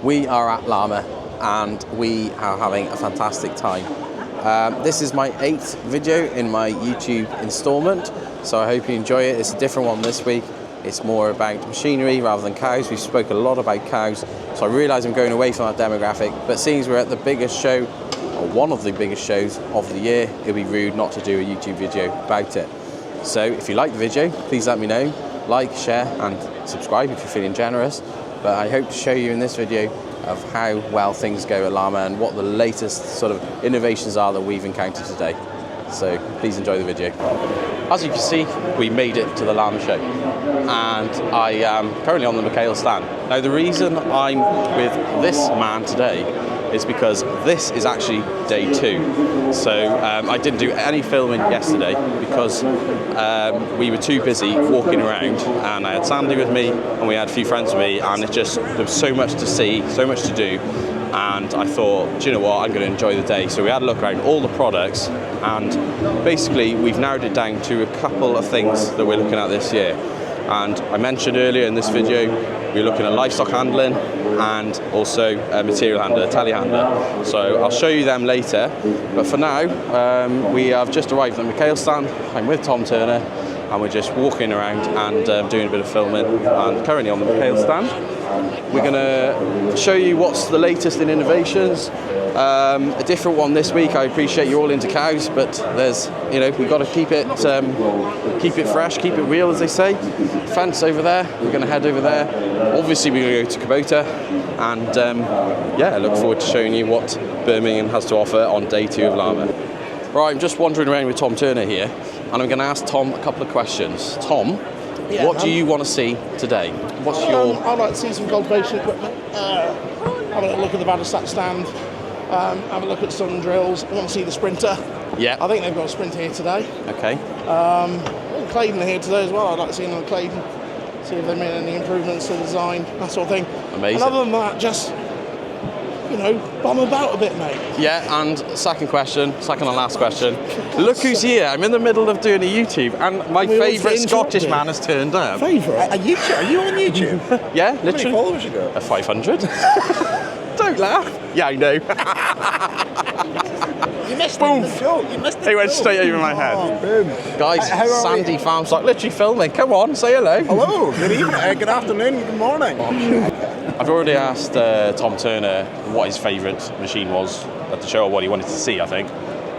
We are at Llama and we are having a fantastic time. This is my 8th video in my YouTube installment, so I hope you enjoy it. It's a different one this week. It's more about machinery rather than cows. We spoke a lot about cows, so I realise I'm going away from that demographic, but seeing as we're at the biggest show, or one of the biggest shows of the year, it'd be rude not to do a YouTube video about it. So if you like the video, please let me know. Like, share and subscribe if you're feeling generous. But I hope to show you in this video of how well things go at Llama and what the latest sort of innovations are that we've encountered today. So please enjoy the video. As you can see, we made it to the Llama show and I am currently on the Mel Stand. Now the reason I'm with this man today is because this is actually day 2. So I didn't do any filming yesterday because we were too busy walking around, and I had Sandy with me and we had a few friends with me, and there was so much to see, so much to do, and I thought, do you know what, I'm going to enjoy the day. So we had a look around all the products, and basically we've narrowed it down to a couple of things that we're looking at this year. And I mentioned earlier in this video, we're looking at livestock handling and also material handler, telehandler. So I'll show you them later. But for now, we have just arrived at the Mel Stand. I'm with Tom Turner and we're just walking around and doing a bit of filming. And currently on the Mel Stand, we're going to show you what's the latest in innovations. A different one this week. I appreciate you're all into cows, but there's, we've got to keep it fresh, keep it real, as they say. Fence over there. We're going to head over there. Obviously, we're going to go to Kabota, and yeah, I look forward to showing you what Birmingham has to offer on day 2 of Llama. Right, I'm just wandering around with Tom Turner here, and I'm going to ask Tom a couple of questions. Tom, what do you want to see today? What's your? I'd like to see some cultivation equipment. Have a look at the Livestock stand. Have a look at some drills. I want to see the Sprinter. Yeah. I think they've got a Sprinter here today. Okay. Claydon are here today as well. I'd like to see them on Claydon. See if they made any improvements to the design, that sort of thing. Amazing. And other than that, just, bomb about a bit, mate. Yeah, and second and last question. Look who's here. I'm in the middle of doing a YouTube, and my favourite Scottish man has turned up. Favourite? Are you on YouTube? Yeah, literally. How many followers you got? 500. Don't laugh. Yeah, I know. You missed the joke. You missed the It went straight over my head. Boom. Guys, Sandy Farm's like literally filming. Come on, say hello. Hello, good evening, good afternoon, good morning. I've already asked Tom Turner what his favourite machine was at the show, or what he wanted to see, I think.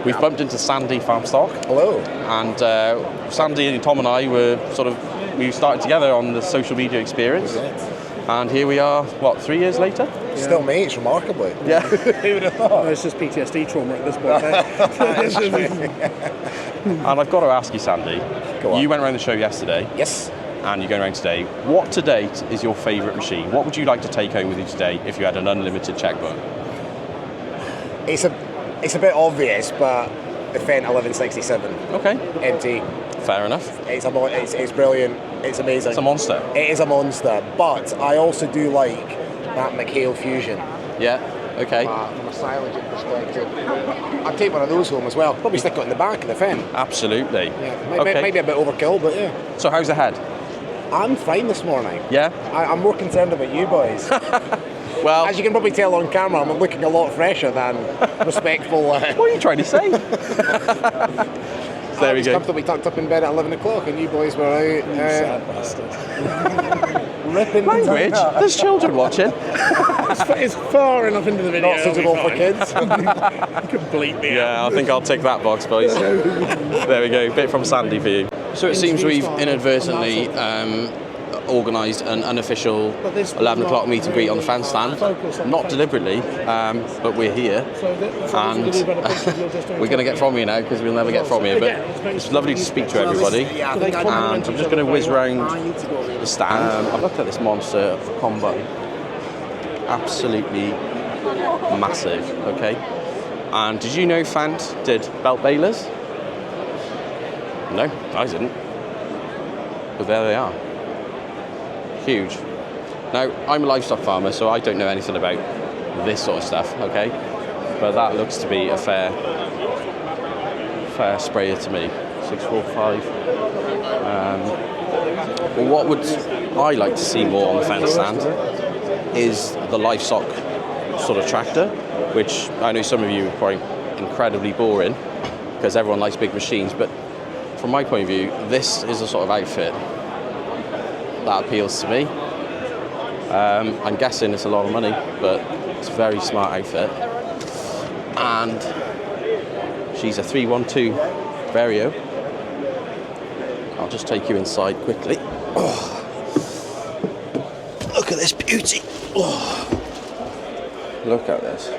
We've bumped into Sandy Farmstock. Hello. And Sandy and Tom and I we started together on the social media experience. And here we are, 3 years later? Still mates, remarkably. Yeah. Who would have thought? It's just PTSD trauma at this point. And I've got to ask you, Sandy. Go on. You went around the show yesterday. Yes. And you're going around today. What to date is your favourite machine? What would you like to take home with you today if you had an unlimited checkbook? It's a bit obvious, but the Fendt 1167. Okay. MT. Fair enough. It's brilliant. It's amazing. It's a monster. It is a monster, but I also do like that McHale Fusion. Yeah. Okay. From a silage perspective, I'd take one of those home as well. Probably stick it in the back of the Fendt. Absolutely. Yeah. Maybe a bit overkill, but yeah. So how's the head? I'm fine this morning. Yeah. I'm more concerned about you boys. Well, as you can probably tell on camera, I'm looking a lot fresher than respectful. What are you trying to say? There we go. Comfortably tucked up in bed at 11 o'clock, and you boys were out. Sad bastard. Ripping language. There's children watching. It's far enough into the video. Not suitable for kids. Completely. Yeah, I think I'll take that box, boys. There we go. Bit from Sandy for you. So it seems we've inadvertently organised an unofficial 11 o'clock meet and greet on the fan stand. Not deliberately, but we're here, and we're going to get from here now because we'll never get from here. But it's lovely to speak to everybody, and I'm just going to whiz round the stand. I've looked at this monster combo, absolutely massive. Okay, and did you know Fant did belt balers? No, I didn't. But there they are. Huge. Now, I'm a livestock farmer, so I don't know anything about this sort of stuff, okay? But that looks to be a fair sprayer to me. 645. Well, what would I like to see more on the fence stand is the Livestock sort of tractor, which I know some of you find incredibly boring because everyone likes big machines, but from my point of view, this is a sort of outfit that appeals to me. I'm guessing it's a lot of money, but it's a very smart outfit. And she's a 312 Vario. I'll just take you inside quickly. Oh. Look at this beauty. Oh. Look at this.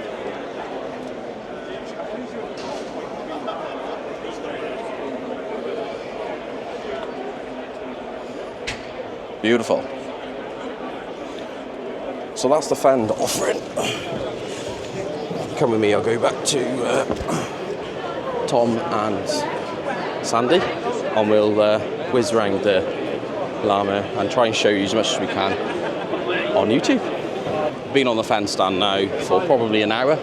Beautiful. So that's the Fend offering. Come with me, I'll go back to Tom and Sandy, and we'll whiz around the Llama and try and show you as much as we can on YouTube. Been on the Fend stand now for probably an hour,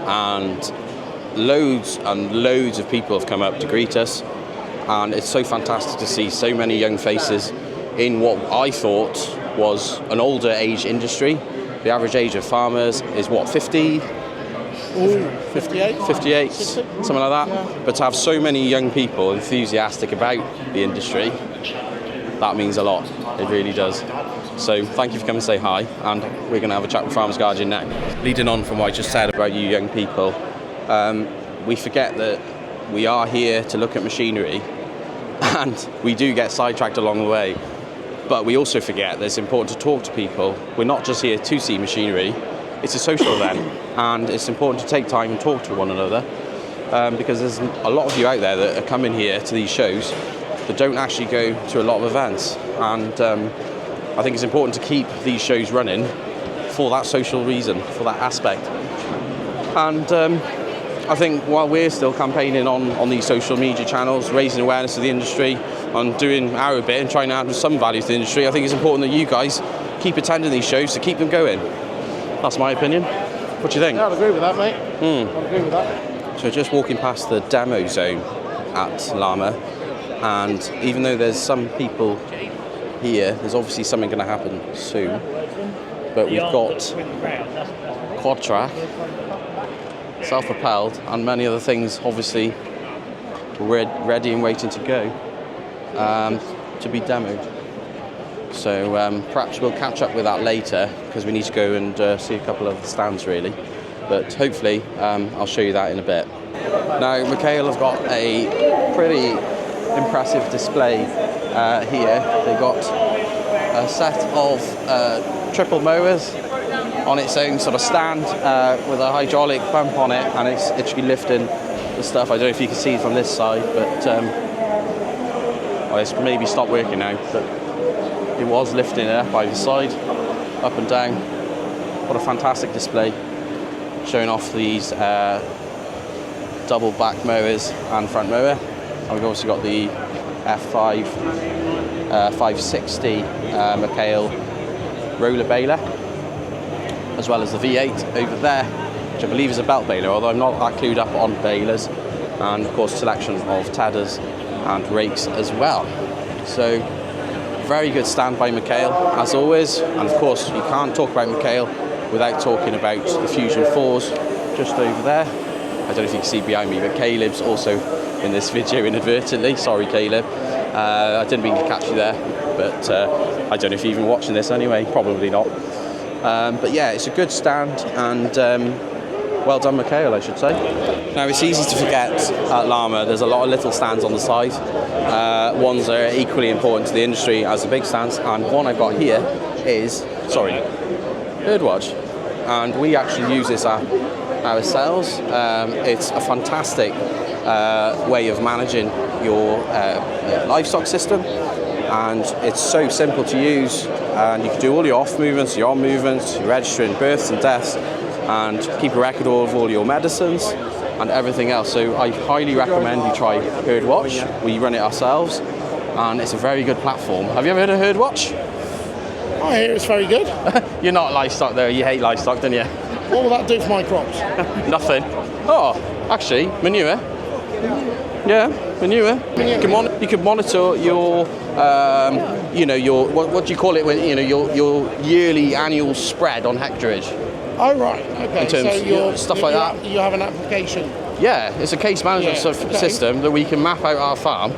and loads of people have come up to greet us, and it's so fantastic to see so many young faces in what I thought was an older age industry. The average age of farmers is what, 50? Ooh, 58? 58, 60? something like that. Yeah. But to have so many young people enthusiastic about the industry, that means a lot. It really does. So thank you for coming to say hi, and we're going to have a chat with Farmers Guardian now. Leading on from what I just said about you young people, we forget that we are here to look at machinery, and we do get sidetracked along the way. But we also forget that it's important to talk to people. We're not just here to see machinery, it's a social event, and it's important to take time and talk to one another, because there's a lot of you out there that are coming here to these shows that don't actually go to a lot of events. And I think it's important to keep these shows running for that social reason, for that aspect. And I think while we're still campaigning on these social media channels, raising awareness of the industry, and doing our bit and trying to add some value to the industry, I think it's important that you guys keep attending these shows to keep them going. That's my opinion. What do you think? Yeah, I'd agree with that, mate. I'd agree with that. So just walking past the demo zone at Llama, and even though there's some people here, there's obviously something going to happen soon. But we've got quad track, self-propelled, and many other things obviously ready and waiting to go to be demoed. So perhaps we'll catch up with that later, because we need to go and see a couple of the stands really. But hopefully I'll show you that in a bit. Now Mikhail have got a pretty impressive display here. They've got a set of triple mowers on its own sort of stand with a hydraulic pump on it, and it's actually lifting the stuff. I don't know if you can see from this side, but well, it's maybe stopped working now, but it was lifting it up either side, up and down. What a fantastic display, showing off these double back mowers and front mower. And we've also got the F5 560 Mikhail roller baler, as well as the V8 over there, which I believe is a belt baler, although I'm not that clued up on balers, and of course selection of tedders and rakes as well. So very good stand by Mikhail as always, and of course you can't talk about Mikhail without talking about the Fusion 4s just over there. I don't know if you can see behind me, but Caleb's also in this video inadvertently. Sorry Caleb, I didn't mean to catch you there, but I don't know if you're even watching this anyway, probably not. But yeah, it's a good stand, and well done Mikhail, I should say. Now it's easy to forget at Llama there's a lot of little stands on the side. Ones that are equally important to the industry as the big stands, and one I've got here is, Birdwatch, and we actually use this app ourselves. It's a fantastic way of managing your livestock system, and it's so simple to use, and you can do all your off movements, your on movements, you're registering births and deaths, and keep a record of all your medicines and everything else. So I highly recommend you try Birdwatch. We run it ourselves, and it's a very good platform. Have you ever heard of Birdwatch? I hear it's very good. You're not livestock though, you hate livestock, don't you? What will that do for my crops? Nothing. Oh, actually, manure. Yeah. Manure. You can monitor your, you know, your what do you call it when you know your yearly annual spread on hectareage. Oh right, okay. In terms so stuff like that. You have an application. Yeah, it's a case management system that we can map out our farm.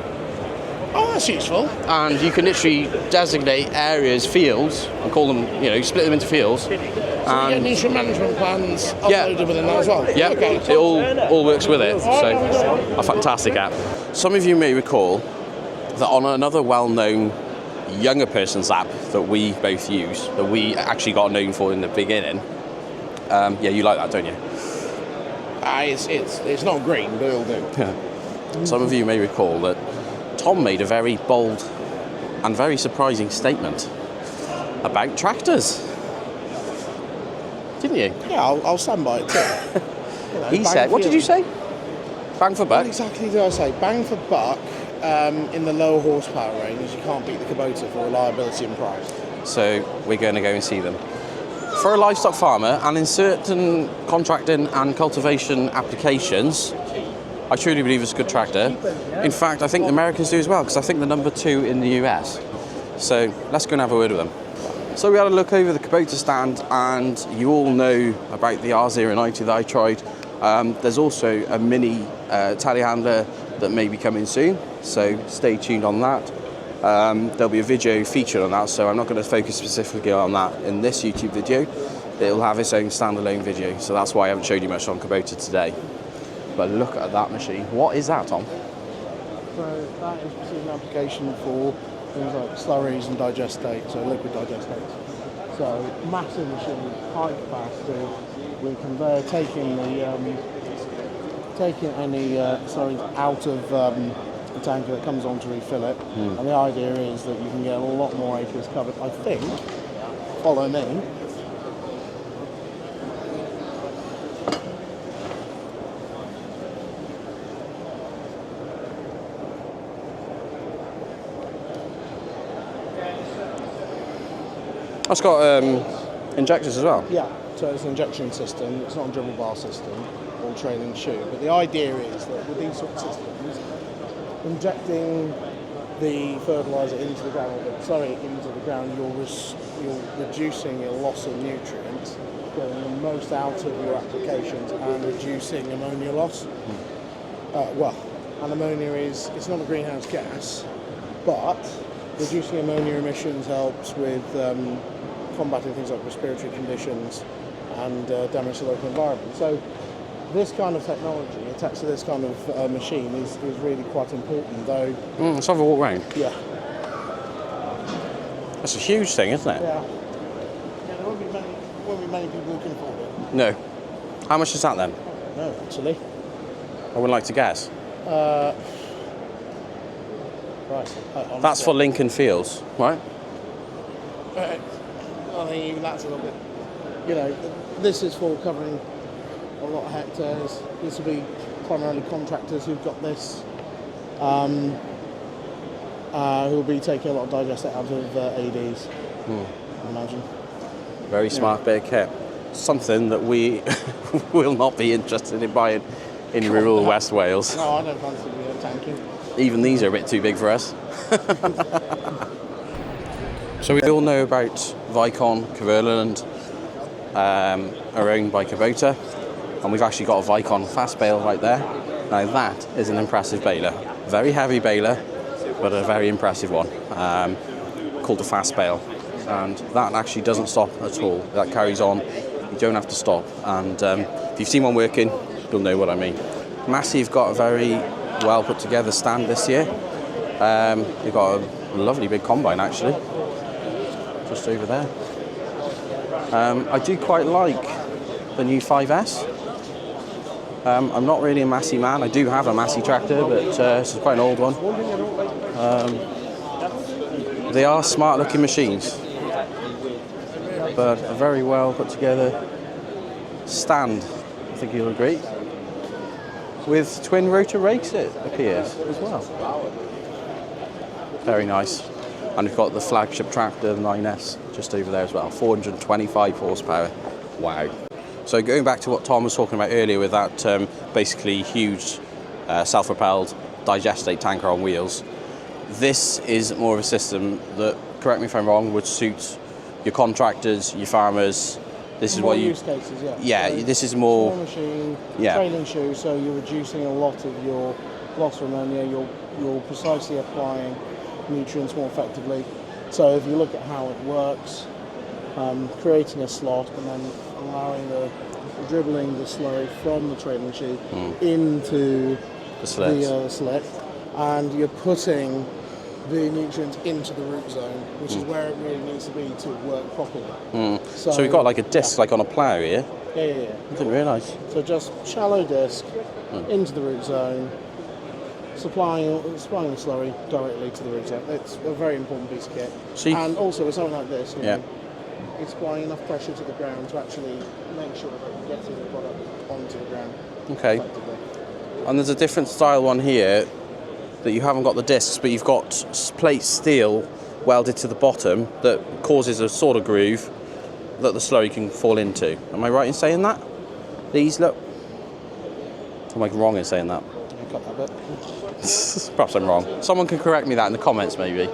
Oh, that's useful. And you can literally designate areas, fields, and call them, you know, split them into fields. So you get nutrient management plans uploaded within that as well? Yeah, okay. It all works with it. So, a fantastic app. Some of you may recall that on another well-known younger person's app that we both use, that we actually got known for in the beginning. Yeah, you like that, don't you? It's not green, but it'll do. Some of you may recall that Tom made a very bold and very surprising statement about tractors. Didn't you? Yeah, I'll stand by it too. You know, He said, what did you say? Bang for buck? What exactly did I say? Bang for buck, in the lower horsepower range, you can't beat the Kabota for reliability and price. So we're going to go and see them. For a livestock farmer, and in certain contracting and cultivation applications, I truly believe it's a good tractor. In fact, I think the Americans do as well, because I think they're number 2 in the US. So let's go and have a word with them. So we had a look over the Kabota stand, and you all know about the R090 that I tried. There's also a mini telehandler that may be coming soon, so stay tuned on that. There'll be a video featured on that, so I'm not going to focus specifically on that in this YouTube video. It'll have its own standalone video, so that's why I haven't showed you much on Kabota today. But look at that machine. What is that, Tom? So that is an application for things like slurries and digestate, so liquid digestate. So massive machine, high capacity. We convey taking any slurries out of the tanker that comes on to refill it. And the idea is that you can get a lot more acres covered. I think. Follow me. That's got injectors as well. Yeah, so it's an injection system. It's not a dribble bar system or trailing shoe. But the idea is that with these sort of systems, injecting the fertiliser into the ground, you're reducing your loss of nutrients, getting the most out of your applications, and reducing ammonia loss. And ammonia it's not a greenhouse gas, but reducing ammonia emissions helps with combating things like respiratory conditions and damage to the local environment. So this kind of technology attached to this kind of machine is really quite important, though. Let's have a walk round. Yeah. That's a huge thing, isn't it? Yeah. There won't be many people who can afford it. No. How much is that then? No, actually. I would like to guess. Right. That's for Lincoln Fields, right? I think even that's a little bit. You know, this is for covering a lot of hectares. This will be primarily contractors who've got this, who'll be taking a lot of digestate out of ADs, I imagine. Very smart bit of kit. Something that we will not be interested in buying in rural West Wales. No, I don't fancy tanking. Even these are a bit too big for us. So we all know about Vicon, Cumberland, are owned by Kabota, and we've actually got a Vicon fast bale right there. Now that is an impressive baler. Very heavy baler, but a very impressive one, called a fast bale. And that actually doesn't stop at all. That carries on. You don't have to stop. And if you've seen one working, you'll know what I mean. Massey have got a very well put together stand this year. They've got a lovely big combine actually, just over there. I do quite like the new 5S. I'm not really a Massey man. I do have a Massey tractor, but it's quite an old one. They are smart looking machines, but a very well put together stand, I think you'll agree. With twin rotor rakes, it appears as well. Very nice. And we've got the flagship tractor, the 9S, just over there as well. 425 horsepower. Wow. So going back to what Tom was talking about earlier with that basically huge self-propelled digestate tanker on wheels. This is more of a system that, correct me if I'm wrong, would suit your contractors, your farmers. This is more what you use cases, yeah. Yeah, So this is more small machine, yeah. trailing shoe, so you're reducing a lot of your loss from ammonia. You're precisely applying nutrients more effectively. So if you look at how it works, creating a slot and then allowing dribbling the slurry from the trailing shoe into the slit, and you're putting the nutrients into the root zone, which is where it really needs to be to work properly. So we've got like a disc like on a plough here. Yeah. I didn't realise. So just shallow disc into the root zone, supplying the slurry directly to the root zone. It's a very important piece of kit. And also with something like this, you know, it's applying enough pressure to the ground to actually make sure that you're getting the product onto the ground. Okay. And there's a different style one here that you haven't got the discs, but you've got plate steel welded to the bottom that causes a sort of groove that the slurry can fall into. Am I right in saying that? These look. Am I wrong in saying that? You got that bit. Perhaps I'm wrong. Someone can correct me that in the comments, maybe.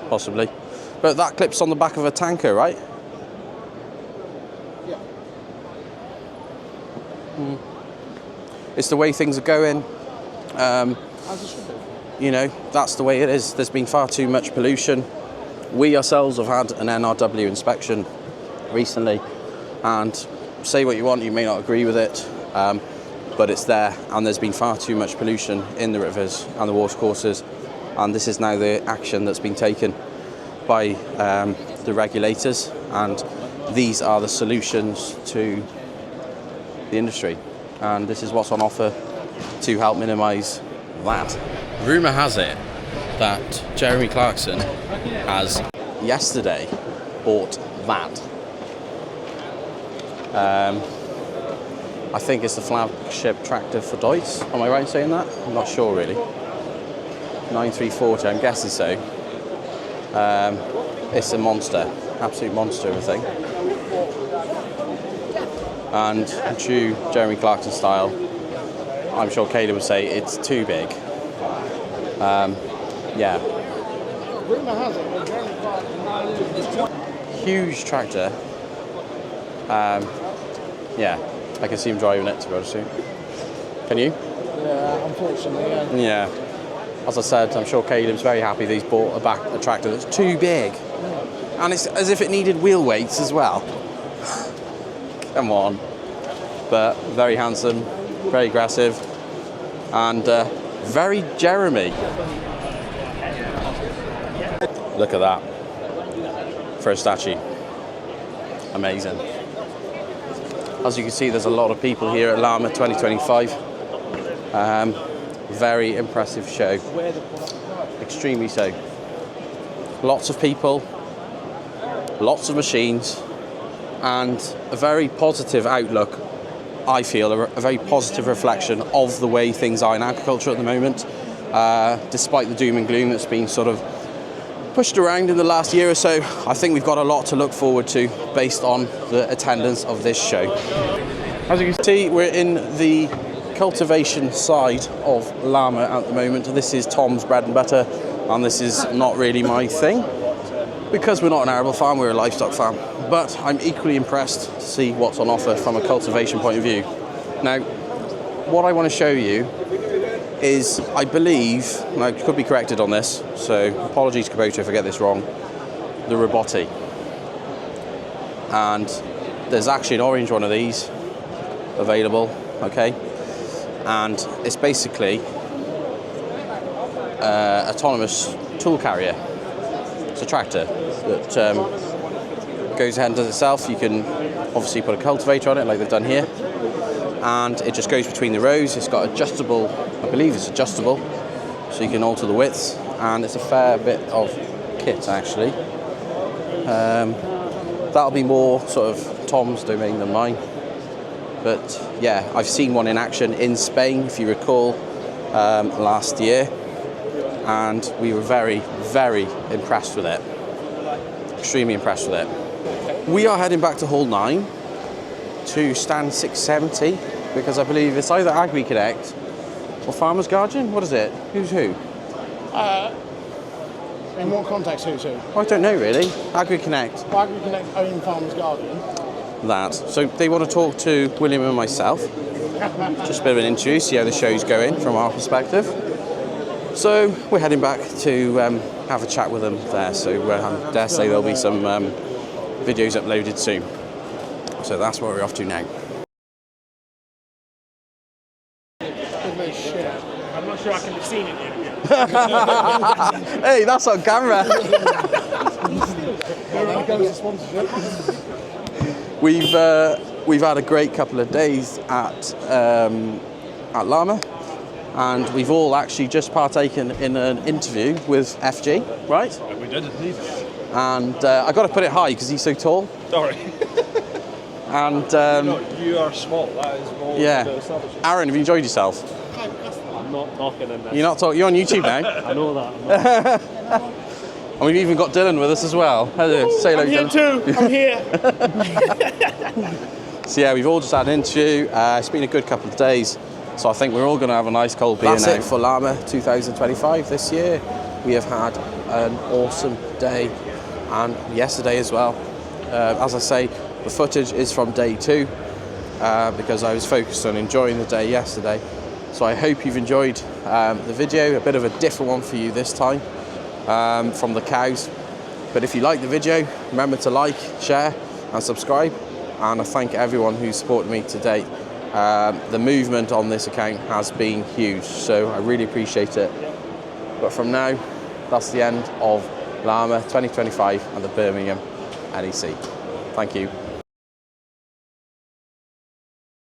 Possibly. But that clips on the back of a tanker, right? Yeah. It's the way things are going. As it should be. You know, that's the way it is. There's been far too much pollution. We ourselves have had an NRW inspection recently, and say what you want, you may not agree with it, but it's there, and there's been far too much pollution in the rivers and the watercourses, and this is now the action that's been taken by the regulators, and these are the solutions to the industry, and this is what's on offer to help minimise that. Rumour has it that Jeremy Clarkson has yesterday bought that. I think it's the flagship tractor for Deutz. Am I right in saying that? I'm not sure really. 9340, I'm guessing so. It's a monster, absolute monster of a thing. And true Jeremy Clarkson style, I'm sure Caleb would say it's too big. Yeah. Rumour has it that Jeremy Clarkson Huge tractor. Yeah, I can see him driving it, to be honest with you. Can you? Yeah, unfortunately, yeah. Yeah. As I said, I'm sure Caleb's very happy that he's bought a tractor that's too big. And it's as if it needed wheel weights as well. Come on. But very handsome, very aggressive, and very Jeremy. Look at that. For a statue. Amazing. As you can see, there's a lot of people here at LAMMA 2025. Very impressive show. Extremely so. Lots of people, lots of machines, and a very positive outlook, I feel, a very positive reflection of the way things are in agriculture at the moment, despite the doom and gloom that's been sort of pushed around in the last year or so. I think we've got a lot to look forward to based on the attendance of this show. As you can see, we're in the cultivation side of LAMMA at the moment. This is Tom's bread and butter, and this is not really my thing because we're not an arable farm, we're a livestock farm. But I'm equally impressed to see what's on offer from a cultivation point of view. Now, what I want to show you is, I believe, and I could be corrected on this, so apologies Kabota if I get this wrong, the Robotti. And there's actually an orange one of these available, okay? And it's basically autonomous tool carrier. It's a tractor that goes ahead and does itself. You can obviously put a cultivator on it like they've done here, and it just goes between the rows. It's got adjustable, I believe it's adjustable, so you can alter the widths, and it's a fair bit of kit actually. That'll be more sort of Tom's domain than mine, but yeah, I've seen one in action in Spain, if you recall, last year, and we were very, very impressed with it. Extremely impressed with it. We are heading back to Hall 9 to stand 670, because I believe it's either AgriConnect Or Farmer's Guardian? What is it? Who's who? In what context, who's who? I don't know really. AgriConnect. AgriConnect own Farmer's Guardian. That. So they want to talk to William and myself. Just a bit of an interview, see how the show's going from our perspective. So we're heading back to have a chat with them there. So I dare say there'll be some videos uploaded soon. So that's what we're off to now. I'm not sure I can have seen it yet. Hey, that's on camera. We've had a great couple of days at LAMMA, and we've all actually just partaken in an interview with FG, right? We did indeed. And I got to put it high because he's so tall. Sorry. And You are small. That is all. yeah, Aaron, have you enjoyed yourself? I'm not talking in this. You're not talking. You're on YouTube now. I know that. And we've even got Dylan with us as well. Hello, say hello, I'm Dylan. here too. I'm here. So yeah, we've all just had an interview. It's been a good couple of days. So I think we're all going to have a nice cold beer now. That's it for LAMMA 2025 this year. We have had an awesome day, and yesterday as well. As I say, the footage is from day 2 because I was focused on enjoying the day yesterday. So I hope you've enjoyed the video, a bit of a different one for you this time from the cows. But if you like the video, remember to like, share and subscribe. And I thank everyone who supported me to date. The movement on this account has been huge, so I really appreciate it. But from now, that's the end of LAMMA 2025 and the Birmingham NEC. Thank you.